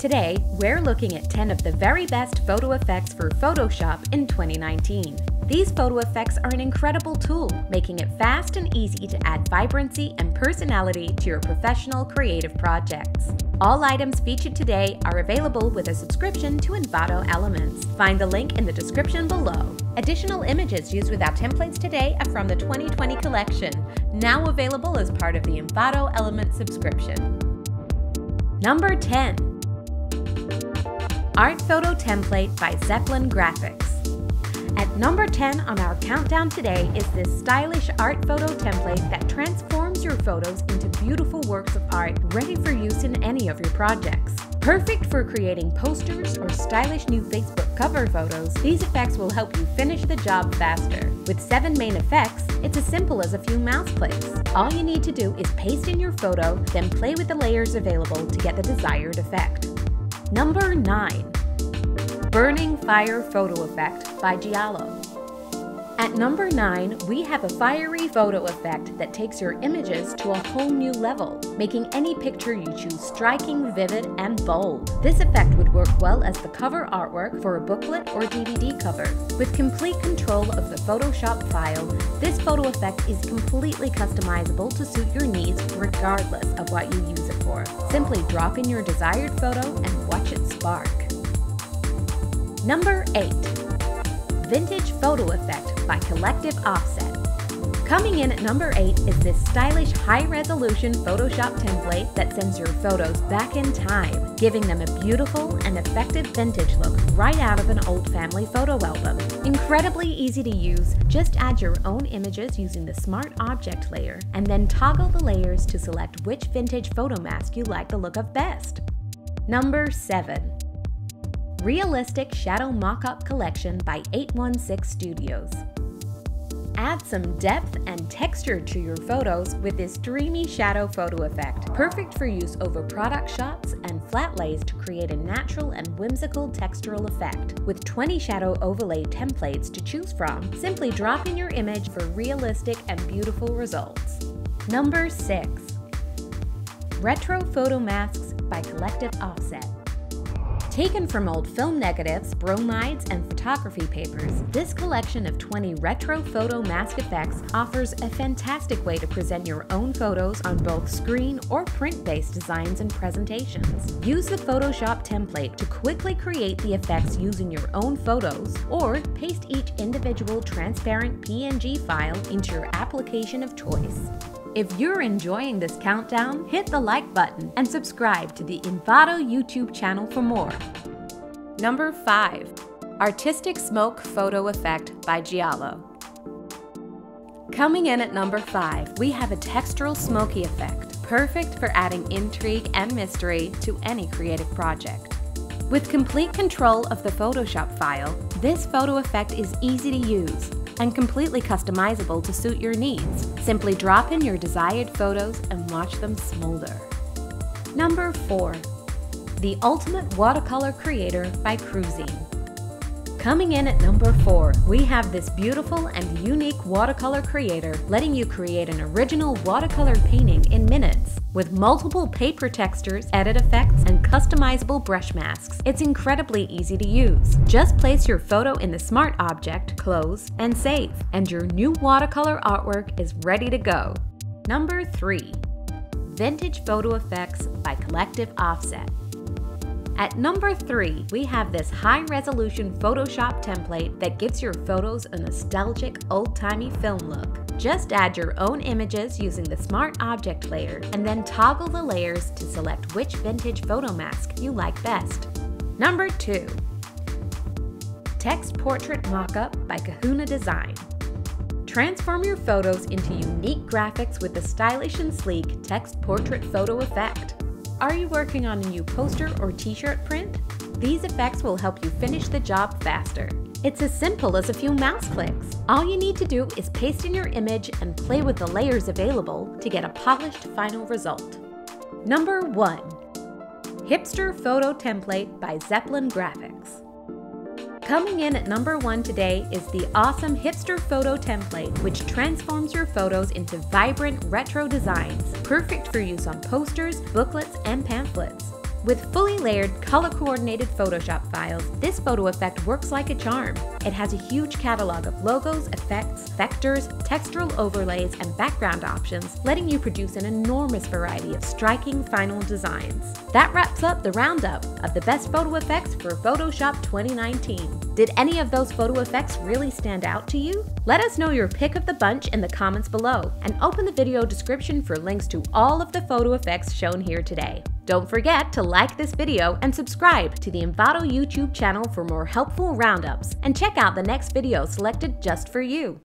Today, we're looking at 10 of the very best photo effects for Photoshop in 2019. These photo effects are an incredible tool, making it fast and easy to add vibrancy and personality to your professional creative projects. All items featured today are available with a subscription to Envato Elements. Find the link in the description below. Additional images used with our templates today are from the 2020 collection, now available as part of the Envato Elements subscription. Number 10. Art Photo Template by Zeppelin Graphics. At number 10 on our countdown today is this stylish art photo template that transforms your photos into beautiful works of art ready for use in any of your projects. Perfect for creating posters or stylish new Facebook cover photos, these effects will help you finish the job faster. With 7 main effects, it's as simple as a few mouse clicks. All you need to do is paste in your photo, then play with the layers available to get the desired effect. Number 9. Burning Fire Photo Effect by Giallo. At number 9, we have a fiery photo effect that takes your images to a whole new level, making any picture you choose striking, vivid, and bold. This effect would work well as the cover artwork for a booklet or DVD cover. With complete control of the Photoshop file, this photo effect is completely customizable to suit your needs regardless of what you use it for. Simply drop in your desired photo and watch it spark. Number 8. Vintage Photo Effect by CollectiveOffset. Coming in at number 8 is this stylish high-resolution Photoshop template that sends your photos back in time, giving them a beautiful and effective vintage look right out of an old family photo album. Incredibly easy to use, just add your own images using the Smart Object layer, and then toggle the layers to select which vintage photo mask you like the look of best. Number 7. Realistic Shadow Mockup Collection by EightonesixStudios. Add some depth and texture to your photos with this dreamy shadow photo effect, perfect for use over product shots and flat lays to create a natural and whimsical textural effect. With 20 shadow overlay templates to choose from, simply drop in your image for realistic and beautiful results. Number 6. Retro Photo Masks by CollectiveOffset. Taken from old film negatives, bromides, and photography papers, this collection of 20 retro photo mask effects offers a fantastic way to present your own photos on both screen or print-based designs and presentations. Use the Photoshop template to quickly create the effects using your own photos, or paste each individual transparent PNG file into your application of choice. If you're enjoying this countdown, hit the like button and subscribe to the Envato YouTube channel for more. Number 5. Artistic Smoke Photo Effect by Giallo. Coming in at number 5, we have a textural smoky effect, perfect for adding intrigue and mystery to any creative project. With complete control of the Photoshop file, this photo effect is easy to use and completely customizable to suit your needs. Simply drop in your desired photos and watch them smolder. Number 4. The Ultimate Watercolor Creator by Cruzine. Coming in at number 4, we have this beautiful and unique watercolor creator letting you create an original watercolor painting in minutes. With multiple paper textures, edit effects, and customizable brush masks, it's incredibly easy to use. Just place your photo in the Smart Object, close, and save, and your new watercolor artwork is ready to go. Number 3. Vintage Photo Effects by CollectiveOffset. At number 3, we have this high-resolution Photoshop template that gives your photos a nostalgic, old-timey film look. Just add your own images using the Smart Object layer, and then toggle the layers to select which vintage photo mask you like best. Number 2. Text Portrait Mockup by Kahuna Design. Transform your photos into unique graphics with the stylish and sleek text portrait photo effect. Are you working on a new poster or t-shirt print? These effects will help you finish the job faster. It's as simple as a few mouse clicks. All you need to do is paste in your image and play with the layers available to get a polished final result. Number 1. Hipster Photo Template by Zeppelin Graphics. Coming in at number 1 today is the awesome Hipster Photo Template, which transforms your photos into vibrant retro designs, perfect for use on posters, booklets, and pamphlets. With fully layered, color-coordinated Photoshop files, this photo effect works like a charm. It has a huge catalog of logos, effects, vectors, textural overlays, and background options, letting you produce an enormous variety of striking final designs. That wraps up the roundup of the best photo effects for Photoshop 2019. Did any of those photo effects really stand out to you? Let us know your pick of the bunch in the comments below, and open the video description for links to all of the photo effects shown here today. Don't forget to like this video and subscribe to the Envato YouTube channel for more helpful roundups, and check out the next video selected just for you.